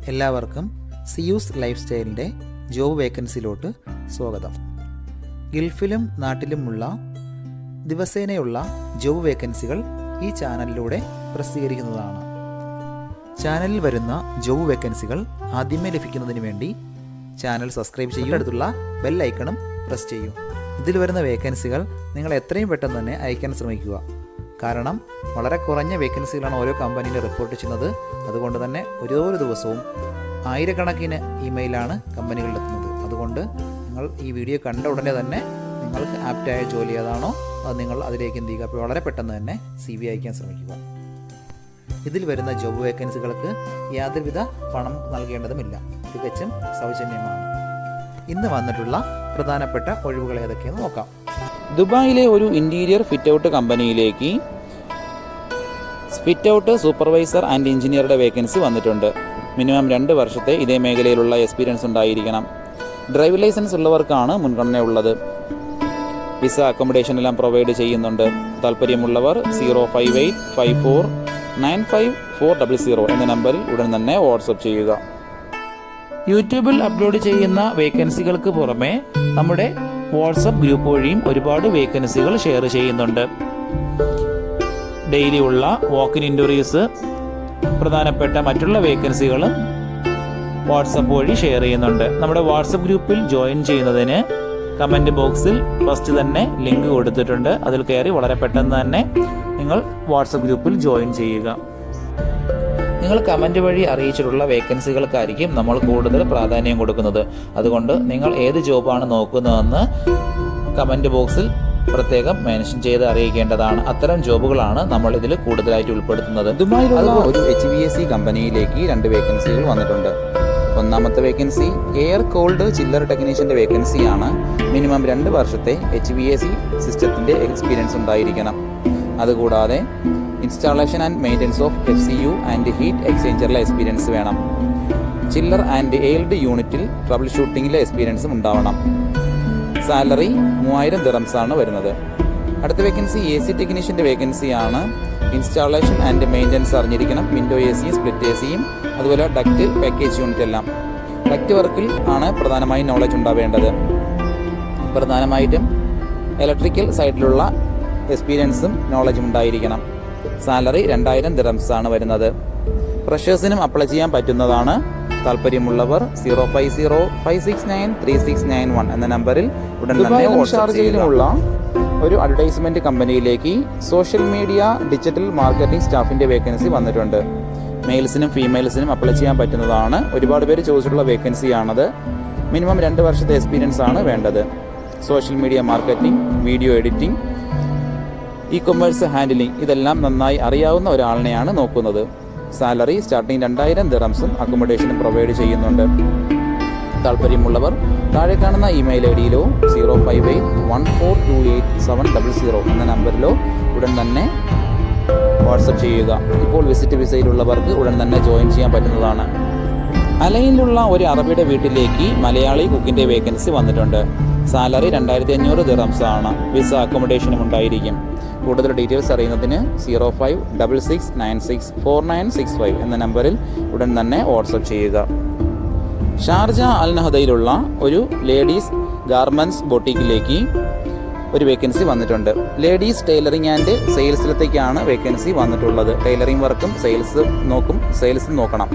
എല്ലാവർക്കും Zeus life സ്റ്റൈലിൻ്റെ job വേക്കൻസിയിലോട്ട് സ്വാഗതം. ഗൾഫിലും നാട്ടിലുമുള്ള ദിവസേനയുള്ള job വേക്കൻസികൾ ഈ ചാനലിലൂടെ പ്രസിദ്ധീകരിക്കുന്നതാണ്. ചാനലിൽ വരുന്ന ജോബ് വേക്കൻസികൾ ആദ്യമേ ലഭിക്കുന്നതിന് വേണ്ടി ചാനൽ സബ്സ്ക്രൈബ് ചെയ്യുക, അടുത്തുള്ള ബെൽ ഐക്കണും പ്രസ് ചെയ്യൂ. ഇതിൽ വരുന്ന വേക്കൻസികൾ നിങ്ങൾ എത്രയും പെട്ടെന്ന് തന്നെ അയക്കാൻ ശ്രമിക്കുക. കാരണം വളരെ കുറഞ്ഞ വേക്കൻസികളാണ് ഓരോ കമ്പനിയിൽ റിപ്പോർട്ട് ചെയ്യുന്നത്. അതുകൊണ്ട് തന്നെ ഓരോ ദിവസവും ആയിരക്കണക്കിന് ഇമെയിലാണ് കമ്പനികളിലെത്തുന്നത്. അതുകൊണ്ട് നിങ്ങൾ ഈ വീഡിയോ കണ്ട ഉടനെ തന്നെ നിങ്ങൾക്ക് ആപ്റ്റായ ജോലി ഏതാണോ അത് നിങ്ങൾ അതിലേക്ക് എന്ത് ചെയ്യുക, അപ്പോൾ വളരെ പെട്ടെന്ന് തന്നെ CV അയക്കാൻ ശ്രമിക്കുക. ഇതിൽ വരുന്ന ജോബ് വേക്കൻസികൾക്ക് യാതൊരുവിധ പണം നൽകേണ്ടതുമില്ല, തികച്ചും സൗജന്യമാണ്. ഇന്ന് വന്നിട്ടുള്ള പ്രധാനപ്പെട്ട ഒഴിവുകൾ ഏതൊക്കെയെന്ന് നോക്കാം. ദുബായിലെ ഒരു ഇന്റീരിയർ ഫിറ്റ് ഔട്ട് കമ്പനിയിലേക്ക് ഫിറ്റ് ഔട്ട് സൂപ്പർവൈസർ ആൻഡ് എഞ്ചിനീയറുടെ വേക്കൻസി വന്നിട്ടുണ്ട്. മിനിമം 2 വർഷത്തെ ഇതേ മേഖലയിലുള്ള എക്സ്പീരിയൻസ് ഉണ്ടായിരിക്കണം. ഡ്രൈവ് ലൈസൻസ് ഉള്ളവർക്കാണ് മുൻഗണനയുള്ളത്. വിസ അക്കോമഡേഷൻ എല്ലാം പ്രൊവൈഡ് ചെയ്യുന്നുണ്ട്. താല്പര്യമുള്ളവർ 05854954000 എന്ന നമ്പറിൽ ഉടൻ തന്നെ വാട്സപ്പ് ചെയ്യുക. യൂട്യൂബിൽ അപ്ലോഡ് ചെയ്യുന്ന വേക്കൻസികൾക്ക് പുറമെ നമ്മുടെ വാട്സപ്പ് ഗ്രൂപ്പ് വഴിയും ഒരുപാട് വേക്കൻസികൾ ഷെയർ ചെയ്യുന്നുണ്ട്. ഡെയിലി ഉള്ള വാക്കിൻ ഇൻ്റർവ്യൂസ്, പ്രധാനപ്പെട്ട മറ്റുള്ള വേക്കൻസികളും വാട്സപ്പ് വഴി ഷെയർ ചെയ്യുന്നുണ്ട്. നമ്മുടെ വാട്സപ്പ് ഗ്രൂപ്പിൽ ജോയിൻ ചെയ്യുന്നതിന് കമൻറ്റ് ബോക്സിൽ ഫസ്റ്റ് തന്നെ ലിങ്ക് കൊടുത്തിട്ടുണ്ട്. അതിൽ കയറി വളരെ പെട്ടെന്ന് തന്നെ നിങ്ങൾ വാട്സപ്പ് ഗ്രൂപ്പിൽ ജോയിൻ ചെയ്യുക. നിങ്ങൾ കമൻറ്റ് വഴി അറിയിച്ചിട്ടുള്ള വേക്കൻസികൾക്കായിരിക്കും നമ്മൾ കൂടുതൽ പ്രാധാന്യം കൊടുക്കുന്നത്. അതുകൊണ്ട് നിങ്ങൾ ഏത് ജോബാണ് നോക്കുന്നതെന്ന് കമൻറ്റ് ബോക്സിൽ പ്രത്യേകം മെൻഷൻ ചെയ്ത് അറിയിക്കേണ്ടതാണ്. അത്തരം ജോബുകളാണ് നമ്മൾ ഇതിൽ കൂടുതലായിട്ട് ഉൾപ്പെടുത്തുന്നത്. ദുബായിലുള്ള ഒരു HVAC കമ്പനിയിലേക്ക് 2 വേക്കൻസികൾ വന്നിട്ടുണ്ട്. ഒന്നാമത്തെ വേക്കൻസി എയർ കോൾഡ് ചില്ലർ ടെക്നീഷ്യൻ്റെ വേക്കൻസിയാണ്. മിനിമം 2 വർഷത്തെ HVAC സിസ്റ്റത്തിൻ്റെ എക്സ്പീരിയൻസ് ഉണ്ടായിരിക്കണം. അതുകൂടാതെ installation and maintenance of FCU and heat എക്സ്ചേഞ്ചറിലെ എക്സ്പീരിയൻസ് വേണം. ചില്ലർ ആൻഡ് എയർഡ് യൂണിറ്റിൽ ട്രബിൾ ഷൂട്ടിങ്ങിലെ എക്സ്പീരിയൻസും ഉണ്ടാവണം. സാലറി 3000 ദിറംസാണ് വരുന്നത്. അടുത്ത വേക്കൻസി AC ടെക്നീഷ്യൻ്റെ വേക്കൻസിയാണ്. ഇൻസ്റ്റാളേഷൻ ആൻഡ് മെയിൻ്റനൻസ് അറിഞ്ഞിരിക്കണം. വിൻഡോ ACയും സ്പ്ലിറ്റ് ACയും അതുപോലെ ഡക്റ്റ് പാക്കേജ് യൂണിറ്റ് എല്ലാം. ഡക്റ്റ് വർക്കിൽ ആണ് പ്രധാനമായും നോളജ് ഉണ്ടാവേണ്ടത്. പ്രധാനമായിട്ടും ഇലക്ട്രിക്കൽ സൈഡിലുള്ള എക്സ്പീരിയൻസും നോളജും ഉണ്ടായിരിക്കണം. സാലറി 2000 ദിറംസാണ് വരുന്നത്. ഫ്രഷേഴ്സിനും അപ്ലൈ ചെയ്യാൻ പറ്റുന്നതാണ്. താല്പര്യമുള്ളവർ 050569369 എന്ന നമ്പറിൽ ഉടൻ തന്നെ ഷാർജയിലുള്ള ഒരു അഡ്വർടൈസ്മെന്റ് കമ്പനിയിലേക്ക് സോഷ്യൽ മീഡിയ ഡിജിറ്റൽ മാർക്കറ്റിംഗ് സ്റ്റാഫിന്റെ വേക്കൻസി വന്നിട്ടുണ്ട്. മെയിൽസിനും ഫീമെയിൽസിനും അപ്ലൈ ചെയ്യാൻ പറ്റുന്നതാണ്. ഒരുപാട് പേര് ചോദിച്ചിട്ടുള്ള വേക്കൻസിയാണത്. മിനിമം 2 വർഷത്തെ എക്സ്പീരിയൻസ് ആണ് വേണ്ടത്. Social media marketing, video editing, e-commerce handling ഇതെല്ലാം നന്നായി അറിയാവുന്ന ഒരാളിനെയാണ് നോക്കുന്നത്. സാലറി സ്റ്റാർട്ടിംഗ് 2000 ദിറംസും അക്കോമഡേഷനും പ്രൊവൈഡ് ചെയ്യുന്നുണ്ട്. താല്പര്യമുള്ളവർ താഴെ കാണുന്ന ഇമെയിൽ ID-യിലോ 05814287000 എന്ന നമ്പറിലോ ഉടൻ തന്നെ വാട്സപ്പ് ചെയ്യുക. ഇപ്പോൾ വിസിറ്റ് വിസയിലുള്ളവർക്ക് ഉടൻ തന്നെ ജോയിൻ ചെയ്യാൻ പറ്റുന്നതാണ്. അലൈനിലുള്ള ഒരു അറബിയുടെ വീട്ടിലേക്ക് മലയാളി കുക്കിൻ്റെ വേക്കൻസി വന്നിട്ടുണ്ട്. സാലറി 2500 ദിറംസാണ്. വിസ അക്കോമഡേഷനും ഉണ്ടായിരിക്കും. കൂടുതൽ ഡീറ്റെയിൽസ് അറിയുന്നതിന് 0566964965 എന്ന നമ്പറിൽ ഉടൻ തന്നെ വാട്സപ്പ് ചെയ്യുക. ഷാർജ അൽ നഹദയിലുള്ള ഒരു ലേഡീസ് ഗാർമെൻറ്റ്സ് ബൊട്ടീക്കിലേക്ക് ഒരു വേക്കൻസി വന്നിട്ടുണ്ട്. ലേഡീസ് ടൈലറിംഗ് ആൻഡ് സെയിൽസിലത്തേക്കാണ് വേക്കൻസി വന്നിട്ടുള്ളത്. ടൈലറിംഗ് വർക്കും സെയിൽസും നോക്കണം.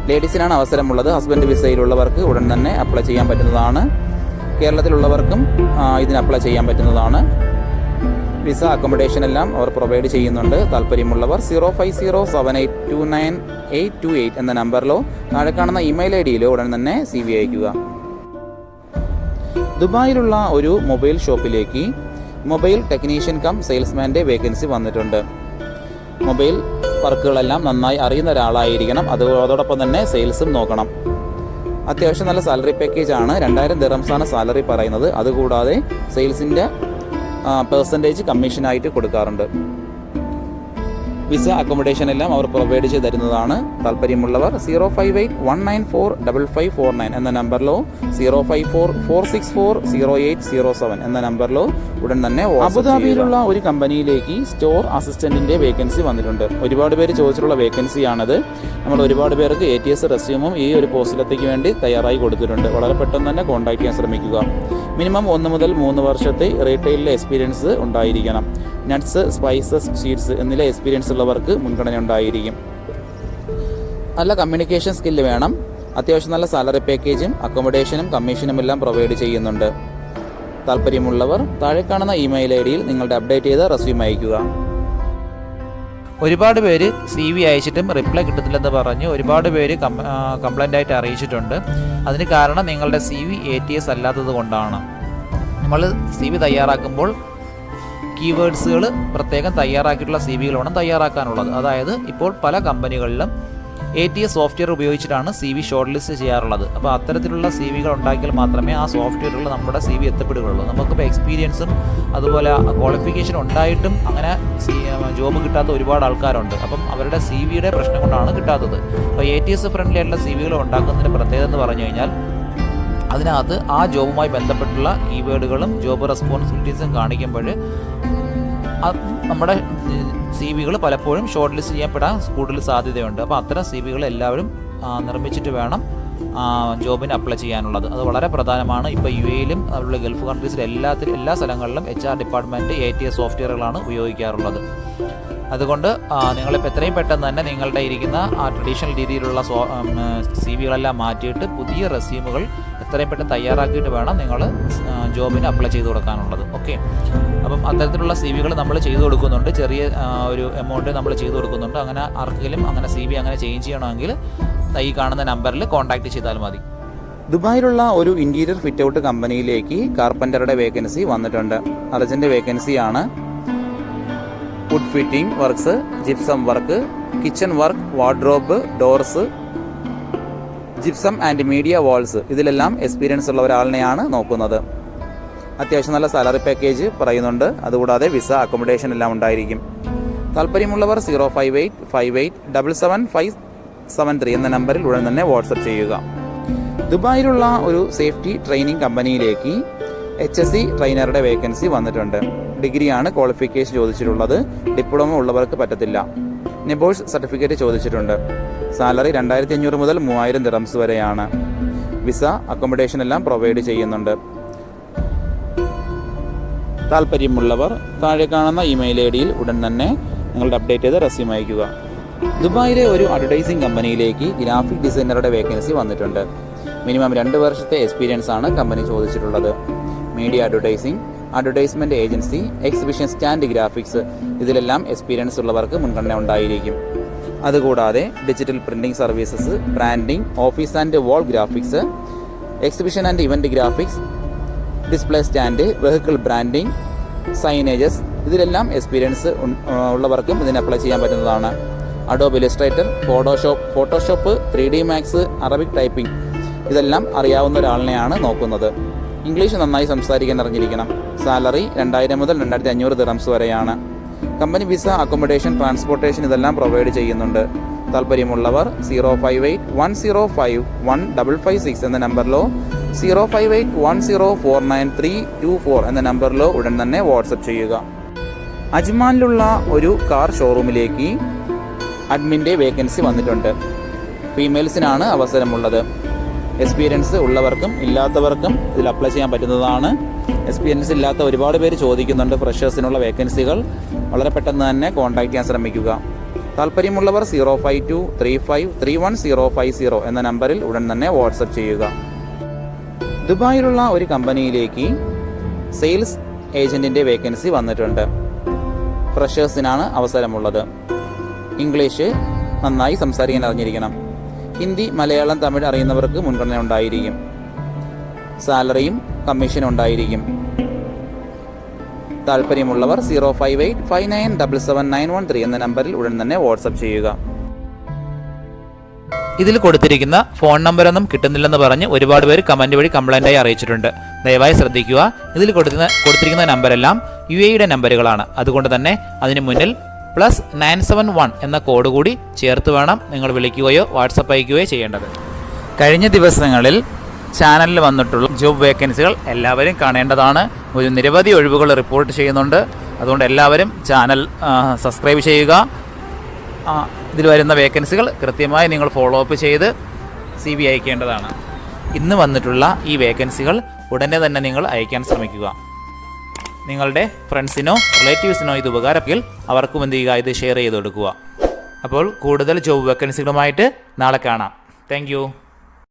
ലേഡീസിനാണ് അവസരമുള്ളത്. ഹസ്ബൻഡ് വിസയിലുള്ളവർക്ക് ഉടൻ തന്നെ അപ്ലൈ ചെയ്യാൻ പറ്റുന്നതാണ്. കേരളത്തിലുള്ളവർക്കും ഇതിന് അപ്ലൈ ചെയ്യാൻ പറ്റുന്നതാണ്. വിസ അക്കോമഡേഷൻ എല്ലാം അവർ പ്രൊവൈഡ് ചെയ്യുന്നുണ്ട്. താല്പര്യമുള്ളവർ 05078298828 എന്ന നമ്പറിലോ താഴെ കാണുന്ന ഇമെയിൽ ID-യിലോ ഉടൻ തന്നെ CV അയക്കുക. ദുബായിലുള്ള ഒരു മൊബൈൽ ഷോപ്പിലേക്ക് മൊബൈൽ ടെക്നീഷ്യൻ കം സെയിൽസ്മാൻ്റെ വേക്കൻസി വന്നിട്ടുണ്ട്. മൊബൈൽ വർക്കുകളെല്ലാം നന്നായി അറിയുന്ന ഒരാളായിരിക്കണം. അതോടൊപ്പം തന്നെ സെയിൽസും നോക്കണം. അത്യാവശ്യം നല്ല സാലറി പാക്കേജ് ആണ്. 2000 ദിറംസാണ് സാലറി പറയുന്നത്. അതുകൂടാതെ സെയിൽസിൻ്റെ പെർസെൻറ്റേജ് കമ്മീഷനായിട്ട് കൊടുക്കാറുണ്ട്. വിസ അക്കോമഡേഷൻ എല്ലാം അവർ പ്രൊവൈഡ് ചെയ്ത് തരുന്നതാണ്. താല്പര്യമുള്ളവർ 05819455549 എന്ന നമ്പറിലോ 05446400807 എന്ന നമ്പറിലോ ഉടൻ തന്നെ അബുദാബിയിലുള്ള ഒരു കമ്പനിയിലേക്ക് സ്റ്റോർ അസിസ്റ്റന്റിന്റെ വേക്കൻസി വന്നിട്ടുണ്ട്. ഒരുപാട് പേര് ചോദിച്ചിട്ടുള്ള വേക്കൻസിയാണത്. നമ്മൾ ഒരുപാട് പേർക്ക് ATS റെസ്യൂമും ഈ ഒരു പോസ്റ്റിലത്തേക്ക് വേണ്ടി തയ്യാറായി കൊടുത്തിട്ടുണ്ട്. വളരെ പെട്ടെന്ന് തന്നെ കോൺടാക്ട് ചെയ്യാൻ ശ്രമിക്കുക. മിനിമം 1 മുതൽ 3 വർഷത്തെ റീറ്റെയിലിലെ എക്സ്പീരിയൻസ് ഉണ്ടായിരിക്കണം. നട്ട്സ്, സ്പൈസസ്, ഷീറ്റ്സ് എന്നിലെ എക്സ്പീരിയൻസ് ഉള്ളവർക്ക് മുൻഗണന ഉണ്ടായിരിക്കും. നല്ല കമ്മ്യൂണിക്കേഷൻ സ്കില്ല് വേണം. അത്യാവശ്യം നല്ല സാലറി പാക്കേജും അക്കോമഡേഷനും കമ്മീഷനും എല്ലാം പ്രൊവൈഡ് ചെയ്യുന്നുണ്ട്. താല്പര്യമുള്ളവർ താഴെ കാണുന്ന ഇമെയിൽ ID യിൽ നിങ്ങളുടെ അപ്ഡേറ്റ് ചെയ്ത റെസ്യൂം അയയ്ക്കുക. ഒരുപാട് പേര് CV അയച്ചിട്ടും റിപ്ലൈ കിട്ടുന്നില്ലെന്ന് പറഞ്ഞ് ഒരുപാട് പേര് കംപ്ലൈൻ്റ് ആയിട്ട് അറിയിച്ചിട്ടുണ്ട്. അതിന് കാരണം നിങ്ങളുടെ CV ATS അല്ലാത്തത് കൊണ്ടാണ്. നമ്മൾ CV തയ്യാറാക്കുമ്പോൾ കീവേഡ്സുകൾ പ്രത്യേകം തയ്യാറാക്കിയിട്ടുള്ള CV-കൾ വേണം തയ്യാറാക്കാനുള്ളത്. അതായത് ഇപ്പോൾ പല കമ്പനികളിലും ATS സോഫ്റ്റ്വെയർ ഉപയോഗിച്ചിട്ടാണ് CV ഷോർട്ട് ലിസ്റ്റ് ചെയ്യാറുള്ളത്. അപ്പോൾ അത്തരത്തിലുള്ള CV-കൾ ഉണ്ടാക്കിയാൽ മാത്രമേ ആ സോഫ്റ്റ്വെയറുകൾ നമ്മുടെ CV എത്തപ്പെടുകയുള്ളൂ. നമുക്കിപ്പോൾ എക്സ്പീരിയൻസും അതുപോലെ ക്വാളിഫിക്കേഷൻ ഉണ്ടായിട്ടും അങ്ങനെ ജോബ് കിട്ടാത്ത ഒരുപാട് ആൾക്കാരുണ്ട്. അപ്പം അവരുടെ CV-യുടെ പ്രശ്നം കൊണ്ടാണ് കിട്ടാത്തത്. അപ്പോൾ ATS ഫ്രണ്ട്ലി ആയിട്ടുള്ള CV-കൾ ഉണ്ടാക്കുന്നതിന് പ്രത്യേകത എന്ന് പറഞ്ഞു കഴിഞ്ഞാൽ അതിനകത്ത് ആ ജോബുമായി ബന്ധപ്പെട്ടുള്ള കീവേഡുകളും ജോബ് റെസ്പോൺസിബിലിറ്റീസും കാണിക്കുമ്പോൾ നമ്മുടെ CV-കൾ പലപ്പോഴും ഷോർട്ട് ലിസ്റ്റ് ചെയ്യപ്പെടാൻ കൂടുതൽ സാധ്യതയുണ്ട്. അപ്പോൾ അത്തരം CV-കൾ എല്ലാവരും നിർമ്മിച്ചിട്ട് വേണം ജോബിന് അപ്ലൈ ചെയ്യാനുള്ളത്. അത് വളരെ പ്രധാനമാണ്. ഇപ്പോൾ UAE-ലും അതുപോലെ ഗൾഫ് കൺട്രീസിലും എല്ലാ സ്ഥലങ്ങളിലും HR ഡിപ്പാർട്ട്മെൻറ്റ് ATS സോഫ്റ്റ്വെയറുകളാണ് ഉപയോഗിക്കാറുള്ളത്. അതുകൊണ്ട് നിങ്ങളിപ്പോൾ എത്രയും പെട്ടെന്ന് തന്നെ നിങ്ങളുടെ ഇരിക്കുന്ന ആ ട്രഡീഷണൽ രീതിയിലുള്ള CV-കളെല്ലാം മാറ്റിയിട്ട് പുതിയ റെസ്യൂമുകൾ എത്രയും പെട്ടെന്ന് തയ്യാറാക്കിയിട്ട് വേണം നിങ്ങൾ ജോബിന് അപ്ലൈ ചെയ്ത് കൊടുക്കാനുള്ളത്. ഓക്കെ, അപ്പം അത്തരത്തിലുള്ള CV-കൾ നമ്മൾ ചെയ്തു കൊടുക്കുന്നുണ്ട്. ചെറിയ ഒരു എമൗണ്ട് നമ്മൾ ചെയ്തു കൊടുക്കുന്നുണ്ട്. അങ്ങനെ ആർക്കെങ്കിലും അങ്ങനെ CV അങ്ങനെ ചേഞ്ച് ചെയ്യണമെങ്കിൽ ഈ കാണുന്ന നമ്പറിൽ കോൺടാക്ട് ചെയ്താൽ മതി. ദുബായിലുള്ള ഒരു ഇൻറ്റീരിയർ ഫിറ്റ് ഔട്ട് കമ്പനിയിലേക്ക് കാർപ്പൻ്ററുടെ വേക്കൻസി വന്നിട്ടുണ്ട്. അർജൻറ്റ് വേക്കൻസിയാണ്. Wood fitting works, gypsum work, kitchen work, wardrobe, doors, gypsum and media walls ഇതിലെല്ലാം എക്സ്പീരിയൻസ് ഉള്ള ഒരാളിനെയാണ് നോക്കുന്നത്. അത്യാവശ്യം നല്ല സാലറി പാക്കേജ് പറയുന്നുണ്ട്. അതുകൂടാതെ വിസ അക്കോമഡേഷൻ എല്ലാം ഉണ്ടായിരിക്കും. താല്പര്യമുള്ളവർ 05858777573 എന്ന നമ്പറിൽ ഉടൻ തന്നെ വാട്സപ്പ് ചെയ്യുക. ദുബായിലുള്ള ഒരു സേഫ്റ്റി ട്രെയിനിങ് കമ്പനിയിലേക്ക് HSC ട്രെയിനറുടെ വേക്കൻസി വന്നിട്ടുണ്ട്. ഡിഗ്രിയാണ് ക്വാളിഫിക്കേഷൻ ചോദിച്ചിട്ടുള്ളത്. ഡിപ്ലോമ ഉള്ളവർക്ക് പറ്റത്തില്ല. നെബോഴ്സ് സർട്ടിഫിക്കറ്റ് ചോദിച്ചിട്ടുണ്ട്. സാലറി 2500 മുതൽ 3000 ദിറംസ് വരെയാണ്. വിസ അക്കോമഡേഷൻ എല്ലാം പ്രൊവൈഡ് ചെയ്യുന്നുണ്ട്. താല്പര്യമുള്ളവർ താഴെ കാണുന്ന ഇമെയിൽ ID യിൽ ഉടൻ തന്നെ നിങ്ങളുടെ അപ്ഡേറ്റ് ചെയ്ത് റെസ്യൂം അയയ്ക്കുക. ദുബായിലെ ഒരു അഡ്വർടൈസിംഗ് കമ്പനിയിലേക്ക് ഗ്രാഫിക് ഡിസൈനറുടെ വേക്കൻസി വന്നിട്ടുണ്ട്. മിനിമം 2 വർഷത്തെ എക്സ്പീരിയൻസ് ആണ് കമ്പനി ചോദിച്ചിട്ടുള്ളത്. Media advertising, advertisement agency, exhibition stand graphics ഇതിലെല്ലാം എക്സ്പീരിയൻസ് ഉള്ളവർക്ക് മുൻഗണന ഉണ്ടായിരിക്കും. അതുകൂടാതെ digital printing services, branding, office and wall graphics, exhibition and event graphics, display stand, vehicle branding, signages ഇതിലെല്ലാം എക്സ്പീരിയൻസ് ഉള്ളവർക്കും ഇതിന് അപ്ലൈ ചെയ്യാൻ പറ്റുന്നതാണ്. Adobe Illustrator, Photoshop, 3D max, Arabic typing ഇതെല്ലാം അറിയാവുന്ന ഒരാളിനെയാണ് നോക്കുന്നത്. ഇംഗ്ലീഷ് നന്നായി സംസാരിക്കാൻ അറിഞ്ഞിരിക്കണം. സാലറി 2000 മുതൽ 2500 ദിറംസ് വരെയാണ്. കമ്പനി വിസ, അക്കോമഡേഷൻ, ട്രാൻസ്പോർട്ടേഷൻ ഇതെല്ലാം പ്രൊവൈഡ് ചെയ്യുന്നുണ്ട്. താല്പര്യമുള്ളവർ 05810515556 എന്ന നമ്പറിലോ 05810493324 എന്ന നമ്പറിലോ ഉടൻ തന്നെ വാട്സപ്പ് ചെയ്യുക. അജ്മാനിലുള്ള ഒരു കാർ ഷോറൂമിലേക്ക് അഡ്മിൻ്റെ വേക്കൻസി വന്നിട്ടുണ്ട്. ഫീമെയിൽസിനാണ് അവസരമുള്ളത്. എക്സ്പീരിയൻസ് ഉള്ളവർക്കും ഇല്ലാത്തവർക്കും ഇതിൽ അപ്ലൈ ചെയ്യാൻ പറ്റുന്നതാണ്. എക്സ്പീരിയൻസ് ഇല്ലാത്ത ഒരുപാട് പേര് ചോദിക്കുന്നുണ്ട് ഫ്രഷേഴ്സിനുള്ള വേക്കൻസികൾ. വളരെ പെട്ടെന്ന് തന്നെ കോൺടാക്ട് ചെയ്യാൻ ശ്രമിക്കുക. താല്പര്യമുള്ളവർ 05235311050 എന്ന നമ്പറിൽ ഉടൻ തന്നെ വാട്സപ്പ് ചെയ്യുക. ദുബായിലുള്ള ഒരു കമ്പനിയിലേക്ക് സെയിൽസ് ഏജൻറ്റിൻ്റെ വേക്കൻസി വന്നിട്ടുണ്ട്. ഫ്രഷേഴ്സിനാണ് അവസരമുള്ളത്. ഇംഗ്ലീഷ് നന്നായി സംസാരിക്കാൻ അറിഞ്ഞിരിക്കണം. ഹിന്ദി, മലയാളം, തമിഴ് അറിയുന്നവർക്ക് മുൻഗണന ഉണ്ടായിരിക്കും. സാലറിയും കമ്മീഷനും ഉണ്ടായിരിക്കും. താല്പര്യമുള്ളവർ 05859777913 എന്ന നമ്പറിൽ ഉടൻ തന്നെ വാട്സപ്പ് ചെയ്യുക. ഇതിൽ കൊടുത്തിരിക്കുന്ന ഫോൺ നമ്പറൊന്നും കിട്ടുന്നില്ലെന്ന് പറഞ്ഞ് ഒരുപാട് പേര് കമൻറ്റ് വഴി കംപ്ലൈൻ്റായി അറിയിച്ചിട്ടുണ്ട്. ദയവായി ശ്രദ്ധിക്കുക. ഇതിൽ കൊടുത്തിരിക്കുന്ന നമ്പരെല്ലാം UAE-യുടെ നമ്പറുകളാണ്. അതുകൊണ്ട് തന്നെ അതിന് മുന്നിൽ +971 എന്ന കോഡ് കൂടി ചേർത്ത് വേണം നിങ്ങൾ വിളിക്കുകയോ വാട്സപ്പ് അയക്കുകയോ ചെയ്യേണ്ടത്. കഴിഞ്ഞ ദിവസങ്ങളിൽ ചാനലിൽ വന്നിട്ടുള്ള ജോബ് വേക്കൻസികൾ എല്ലാവരും കാണേണ്ടതാണ്. ഒരു നിരവധി ഒഴിവുകൾ റിപ്പോർട്ട് ചെയ്യുന്നുണ്ട്. അതുകൊണ്ട് എല്ലാവരും ചാനൽ സബ്സ്ക്രൈബ് ചെയ്യുക. ഇതിൽ വരുന്ന വേക്കൻസികൾ കൃത്യമായി നിങ്ങൾ ഫോളോ അപ്പ് ചെയ്ത് CV അയക്കേണ്ടതാണ്. ഇന്ന് വന്നിട്ടുള്ള ഈ വേക്കൻസികൾ ഉടനെ തന്നെ നിങ്ങൾ അയക്കാൻ ശ്രമിക്കുക. നിങ്ങളുടെ ഫ്രണ്ട്സിനോ റിലേറ്റീവ്സിനോ ഇത് ഉപകാരമെങ്കിൽ അവർക്കും എന്ത് ചെയ്യുക, ഇത് ഷെയർ ചെയ്ത് കൊടുക്കുക. അപ്പോൾ കൂടുതൽ ജോബ് വേക്കൻസികളുമായിട്ട് നാളെ കാണാം. താങ്ക്